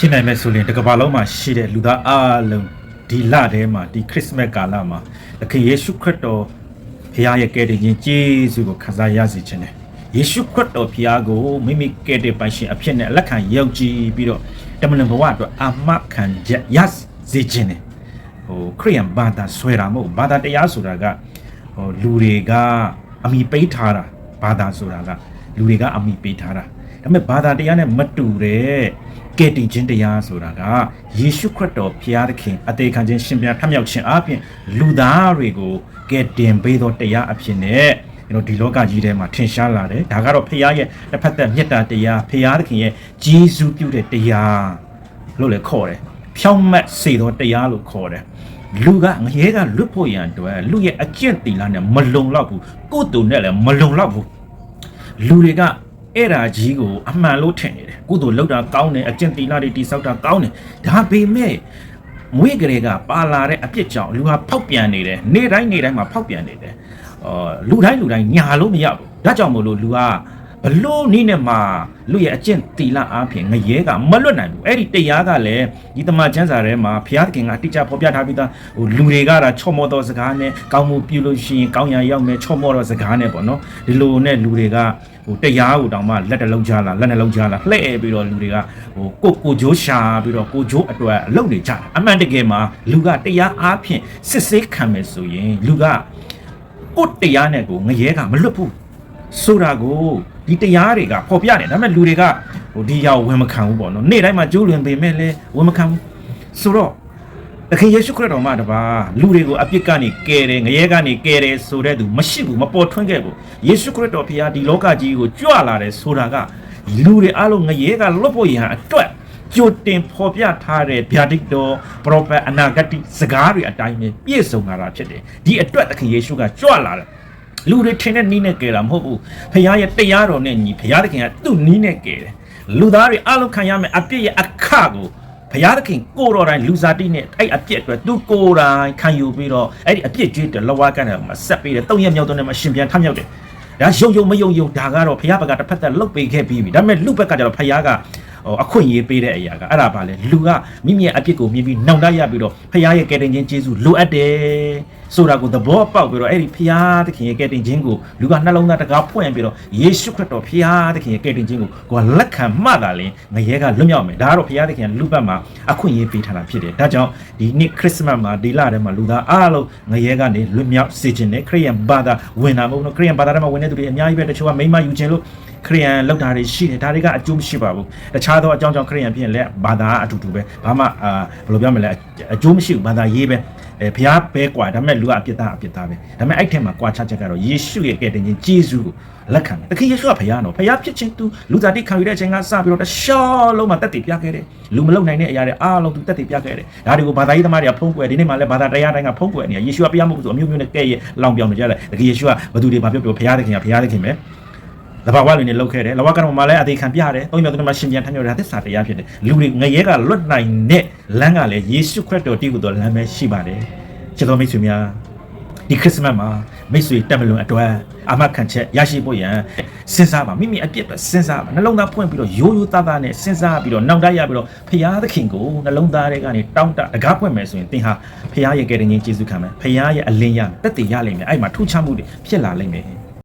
ဖြစ်နိုင်မဲ့ဆိုရင်တကဘာလုံးမှာရှိတဲ့လူသားအားလုံးဒီလထဲမှာဒီခရစ်စမတ်ကာလမှာသခင်ယေရှုခရစ်တော်ဖခင်ရဲ့ကယ်တင်ခြင်းကျေးဇူးကိုခံစားရစေခြင်းနဲ့ယေရှုခရစ်တော်ဖခင်ကိုမိမိကယ်တင်ပိုင်ရှင်အဖြစ်နဲ့လက်ခံယုံကြည်ပြီးတော့တမန်တော်ဘဝအတွက်အာမခံချက်ရစေခြင်းနဲ့ခရိယန်ဘာသာဆွဲတာမဟုတ်ဘာသာတရားဆိုတာကလူတွေကအမိပေးထားတာဘာသာဆိုတာကလူတွေကအမိပေးထားတာဒါပေမဲ့ဘာသာတရားနဲ့မတူတဲ့ကယ်တင်ခြင်းတရားဆိုတာကယေရှုခရစ်တော်ဖခင်သခင်အသေးခံခြင်းရှင်ပြန်ထမြောက်ခြင်းအပြင်လူသားတွေကိုကယ်တင်ပေးသောတရားအဖြစ်နဲ့ဒီလောကကြီးထဲမှာထင်ရှားလာတယ်ဒါကတော့ဖခင်ရဲ့တစ်ဖက်သက်မေတ္တာတရားဖခင်သခင်ရဲ့ဂျေဇုပြုတဲ့တရားလို့လည်းခေါ်တယ်ဖြောင့်မတ်စေသောတရားလို့ခေါ်တယ်လူကငရဲကလွတ်ဖို့ရန်အတွက်လူရဲ့အကျင့်တီလာနဲ့မလုံလောက်ဘူးကိုယ်တူနဲ့လည်းမလုံလောက်ဘူးလူတွေကအဲ့ဒါကြီးကိုအမှန်လို့ထင်နေတယ်ကုသိုလ်လုပ်တာကောင်းတယ်အကျင့်တီလာတွေတိဆောက်တာကောင်းတယ်ဒါပေမဲ့မွေးကလေးကပါလာတဲ့အပြစ်ကြောင့်လူဟာဖောက်ပြန်နေတယ်နေ့တိုင်းမှာဖောက်ပြန်နေတယ်လူတိုင်းညာလို့မရဘူးဒါကြောင့်မို့လို့လူကဘလို့နည်းနဲ့မှလူရဲ့အကျင့်တီလာအားဖြင့်ငရဲကမလွတ်နိုင်ဘူးအဲ့ဒီတရားကလည်းဒီတမန်ကျမ်းစာထဲမှာဘုရားသခင်ကအတိအကျဖော်ပြထားပြီးသားလူတွေကချော့မော့သောစကားနဲ့ကောင်းမှုပြုလို့ရှိရင်ကောင်းရာရောက်မယ်ချော့မော့သောစကားနဲ့ပေါ့နော်ဒီလိုနဲ့လူတွေကတရားကိုတောင်မှလက်နှလုံးချလာလှည့်ပြီးတော့လူတွေကကိုဂျိုးရှာပြီးတော့ကိုဂျိုးအတွက်အလုပ်နေကြတာအမှန်တကယ်မှာလူကတရားအားဖြင့်စစ်ဆေးခံမယ်ဆိုရင်လူကကိုတရားနဲ့ကိုငရဲကမလွတ်ဘူးဆိုတာကိုဒီတရားတွေကပေါ်ပြတယ်ဒါပေမဲ့လူတွေကဒီရောက်ဝင်မခံဘူးပေါ့နော်နေ့တိုင်းမှာကျိုးလွင်ပေမဲ့လည်းဝင်မခံဘူးဆိုတော့သခင်ယေရှုခရစ်တော်မှာတပါလူတွေကိုအပြစ်ကနေကယ်တယ်ငရဲကနေကယ်တယ်ဆိုတဲ့သူမရှိဘူးမပေါ်ထွန်းခဲ့ဘူးယေရှုခရစ်တော်ဖခင်ဒီလောကကြီးကိုကြွလာတယ်ဆိုတာကလူတွေအားလုံးငရဲကလွတ်ဖို့ရန်အတွက်ကြိုတင်ဖော်ပြထားတဲ့ဗျာဒိတ်တော်ပရောဖက်အနာဂတ်စကားတွေအတိုင်းပဲပြည့်စုံလာတာဖြစ်တယ်ဒီအတွက်သခင်ယေရှုကကြွလာတယ်လူတွေထင်တဲ့နီးနဲ့ကယ်တာမဟုတ်ဘူးဖခင်ရဲ့တရားတော်နဲ့ညီဖခင်သခင်ကသူ့နီးနဲ့ကယ်တယ်လူသားတွေအလုံးခံရမယ်အပြစ်ရဲ့အခကိုဘုရားသခင်ကိုတော်တိုင်းလူစားတိနဲ့အဲ့အပြစ်အတွက်သူကိုယ်တိုင်ခံယူပြီးတော့အဲ့ဒီအပြစ်ကြွေးတဲ့လဝါကန်နဲ့မှာဆက်ပြီးတယ်၃ရက်မြောက်တော့နဲ့မှာရှင်ပြန်ထမြောက်တယ်ဒါယုံမယုံဒါကတော့ဘုရားဘက်ကတစ်ဖက်သက်လုတ်ပေးခဲ့ပြီးပြီဒါပေမဲ့လူဘက်ကကျတော့ဘုရားကအခွင့်အရေးပေးတဲ့အရာကအဲ့ဒါပါလေလူကမိမိရဲ့အပြစ်ကိုမြင်ပြီးနှောင့်တရပြီးတော့ဖခင်ရဲ့ကယ်တင်ခြင်းကျေးဇူးလိုအပ်တယ်ဆိုတာကိုသဘောပေါက်ပြီးတော့အဲ့ဒီဖခင်သခင်ရဲ့ကယ်တင်ခြင်းကိုလူကနှလုံးသားတကားဖွင့်ပြီးတော့ယေရှုခရစ်တော်ဖခင်သခင်ရဲ့ကယ်တင်ခြင်းကိုလက်ခံမှသာလင်ငရဲကလွတ်မြောက်မယ်ဒါကတော့ဖခင်သခင်လူဘက်မှာအခွင့်အရေးပေးထားတာဖြစ်တယ်ဒါကြောင့်ဒီနေ့ခရစ်စမတ်မှာဒီလထဲမှာလူသားအားလုံးငရဲကနေလွတ်မြောက်စေခြင်းနဲ့ခရစ်ယာန်ဘာသာဝင်တာမဟုတ်ဘူးခရစ်ယာန်ဘာသာထဲမှာဝင်တဲ့သူတွေအများကြီးပဲတချို့ကမိမယူခြင်းလို့ခရိယန်လောက်တာတွေရှိတယ်ဒါတွေကအကျိုးမရှိပါဘူးတခြားသောအကြောင်းကြောင့်ခရိယန်ဖြစ်ရင်လည်းဘာသာအတူတူပဲဘာမှဘယ်လိုပြောမလဲအကျိုးမရှိဘူးဘာသာရေးပဲဘုရားပဲကွာဒါပေမဲ့လူကအပြစ်သားပဲဒါပေမဲ့အဲ့ထဲမှာကွာခြားချက်ကတော့ယေရှုရဲ့ကယ်တင်ခြင်းကျေးဇူးကိုလက်ခံတယ်တခင်ယေရှုကဘုရားနော်ဘုရားဖြစ်ခြင်းသူလူသားတိခံယူတဲ့အချိန်ကစပြီးတော့တခြားလုံးမှာတက်တည်ပြခဲ့တယ်လူမလုံနိုင်တဲ့အရာတွေအားလုံးသူတက်တည်ပြခဲ့တယ်ဒါတွေကိုဘာသာရေးသမားတွေကဖုံးကွယ်ဒီနေ့မှလည်းဘာသာတရားတိုင်းကဖုံးကွယ်နေရယေရှုကဘုရားမဟုတ်ဘူးဆိုအမျိုးမျိုးနဲ့ကဲ့ရဲ့လောင်ပြောင်နေကြတယ်တခင်ယေရှုကဘသူတွေဘာပြောဘုရားသခင်ကဘုရားသခင်ပဲလဘာဝလူနေလောက်ခဲ့တယ်လဘာကတော့မှလည်းအသေးခံပြတယ်သုံးမြောက်တဲ့မှာရှင်ပြန်ထမြောက်တာသစ္စာတရားဖြစ်တယ်လူတွေငရဲကလွတ်နိုင်တဲ့လမ်းကလည်းယေရှုခရစ်တော်တည်ဟူသောလမ်းပဲရှိပါတယ်ချစ်တော်မိတ်ဆွေများဒီခရစ်စမတ်မှာမိတ်ဆွေတက်မလွန်အတွက်အာမခံချက်ရရှိဖို့ရန်စဉ်းစားပါမိမိအပြစ်ပဲစဉ်းစားပါနှလုံးသားဖွင့်ပြီးတော့ရိုးသားသားနဲ့စဉ်းစားပြီးတော့နောက်တရပြီးတော့ဖခင်သခင်ကိုနှလုံးသားထဲကနေတောင်းတတကားဖွင့်မယ်ဆိုရင်သင်ဟာဖခင်ရဲ့ကယ်တင်ခြင်းကျေးဇူးခံမယ်ဖခင်ရဲ့အလင်းရတက်တည်ရလိမ့်မယ်အဲ့မှာထူးခြားမှုတွေဖြစ်လာလိမ့်မယ်